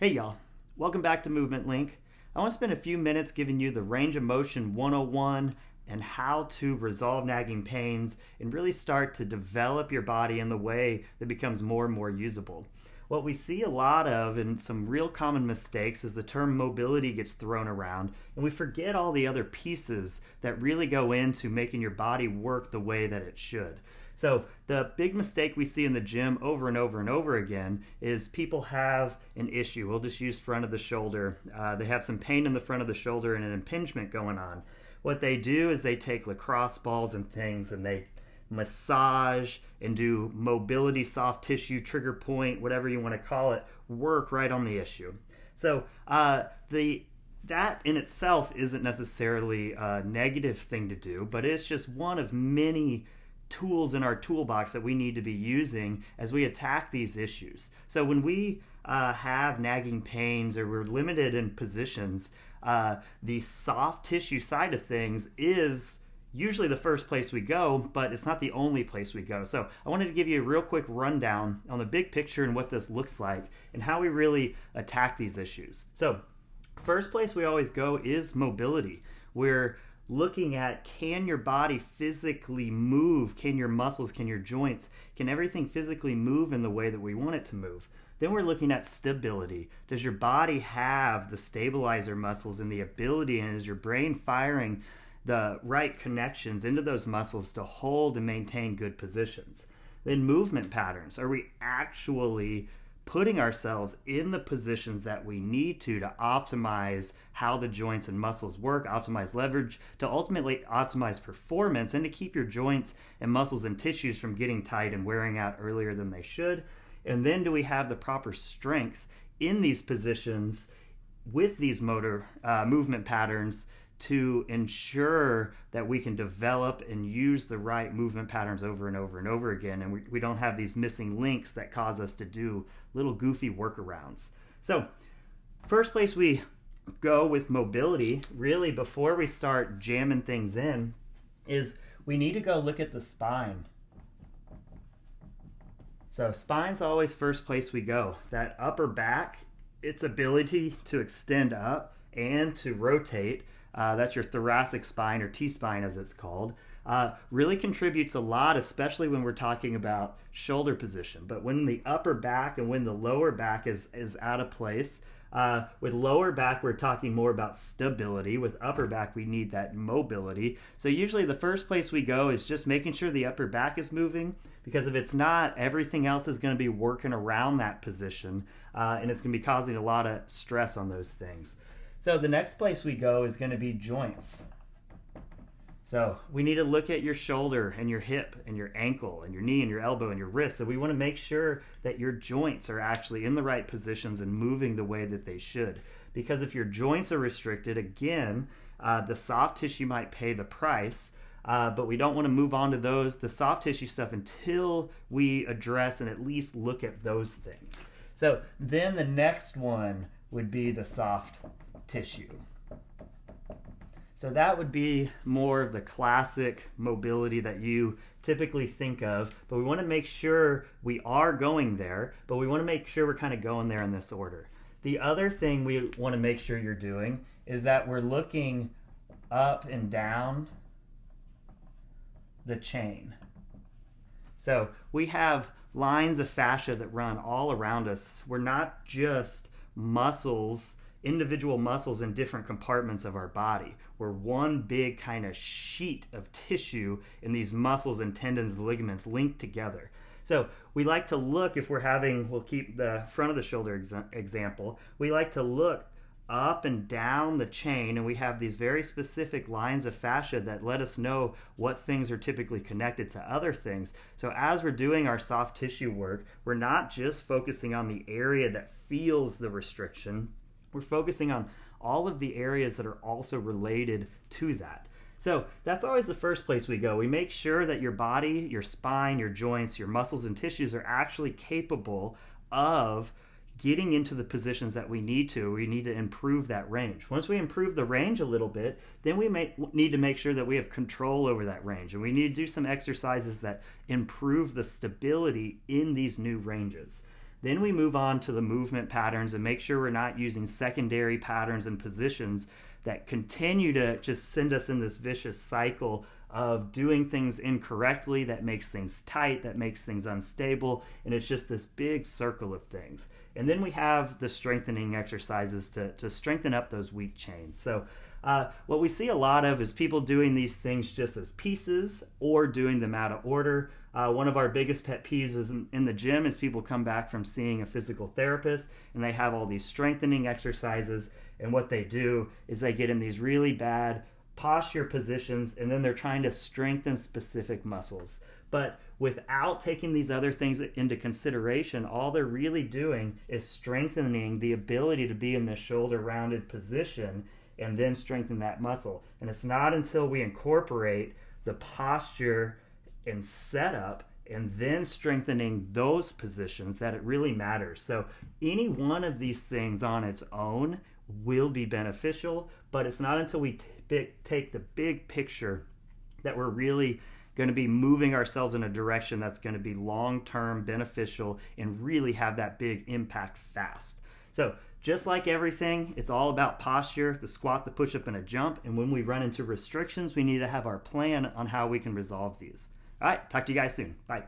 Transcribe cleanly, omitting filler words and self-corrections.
Hey y'all, welcome back to MovementLink. I want to spend a few minutes giving you the range of motion 101 and how to resolve nagging pains and really start to develop your body in the way that becomes more and more usable. What we see a lot of and some real common mistakes is the term mobility gets thrown around and we forget all the other pieces that really go into making your body work the way that it should. So the big mistake we see in the gym over and over and over again is people have an issue. We'll just use front of the shoulder. They have some pain in the front of the shoulder and an impingement going on. What they do is they take lacrosse balls and things and they massage and do mobility, soft tissue, trigger point, whatever you want to call it, work right on the issue. So that in itself isn't necessarily a negative thing to do, but it's just one of many tools in our toolbox that we need to be using as we attack these issues. So when we have nagging pains or we're limited in positions, the soft tissue side of things is usually the first place we go, but it's not the only place we go. So I wanted to give you a real quick rundown on the big picture and what this looks like and how we really attack these issues. So first place we always go is mobility. We're looking at, can your body physically move? Can your muscles, can your joints, can everything physically move in the way that we want it to move? Then we're looking at stability. Does your body have the stabilizer muscles and the ability, and is your brain firing the right connections into those muscles to hold and maintain good positions? Then movement patterns. Are we actually putting ourselves in the positions that we need to optimize how the joints and muscles work, optimize leverage, to ultimately optimize performance, and to keep your joints and muscles and tissues from getting tight and wearing out earlier than they should? And then do we have the proper strength in these positions with these movement patterns to ensure that we can develop and use the right movement patterns over and over and over again, and we don't have these missing links that cause us to do little goofy workarounds. So first place we go with mobility, really before we start jamming things in, is we need to go look at the spine. So spine's always first place we go. That upper back, its ability to extend up and to rotate, that's your thoracic spine, or T-spine as it's called, really contributes a lot, especially when we're talking about shoulder position. But when the upper back and when the lower back is out of place, with lower back we're talking more about stability. With upper back we need that mobility. So usually the first place we go is just making sure the upper back is moving, because if it's not, everything else is going to be working around that position, and it's going to be causing a lot of stress on those things. So the next place we go is going to be joints. So we need to look at your shoulder and your hip and your ankle and your knee and your elbow and your wrist. So we want to make sure that your joints are actually in the right positions and moving the way that they should. Because if your joints are restricted, again, the soft tissue might pay the price, but we don't want to move on to the soft tissue stuff until we address and at least look at those things. So then the next one would be the soft tissue. So that would be more of the classic mobility that you typically think of, but we want to make sure we are going there, but we want to make sure we're kind of going there in this order. The other thing we want to make sure you're doing is that we're looking up and down the chain. So we have lines of fascia that run all around us. We're not just muscles, individual muscles in different compartments of our body. We're one big kind of sheet of tissue, and these muscles and tendons and ligaments linked together. So we like to look, if we'll keep the front of the shoulder example, we like to look up and down the chain, and we have these very specific lines of fascia that let us know what things are typically connected to other things. So as we're doing our soft tissue work, we're not just focusing on the area that feels the restriction, we're focusing on all of the areas that are also related to that. So that's always the first place we go. We make sure that your body, your spine, your joints, your muscles and tissues are actually capable of getting into the positions that we need to. We need to improve that range. Once we improve the range a little bit, then we need to make sure that we have control over that range. And we need to do some exercises that improve the stability in these new ranges. Then we move on to the movement patterns and make sure we're not using secondary patterns and positions that continue to just send us in this vicious cycle of doing things incorrectly, that makes things tight, that makes things unstable, and it's just this big circle of things. And then we have the strengthening exercises to strengthen up those weak chains. So what we see a lot of is people doing these things just as pieces or doing them out of order. One of our biggest pet peeves is in the gym is people come back from seeing a physical therapist and they have all these strengthening exercises, and what they do is they get in these really bad posture positions and then they're trying to strengthen specific muscles. But without taking these other things into consideration, all they're really doing is strengthening the ability to be in the shoulder rounded position and then strengthen that muscle. And it's not until we incorporate the posture and setup and then strengthening those positions that it really matters. So any one of these things on its own will be beneficial, but it's not until we take the big picture that we're really going to be moving ourselves in a direction that's going to be long-term beneficial and really have that big impact fast. So just like everything, it's all about posture, the squat, the push-up, and a jump. And when we run into restrictions, we need to have our plan on how we can resolve these. All right, talk to you guys soon. Bye.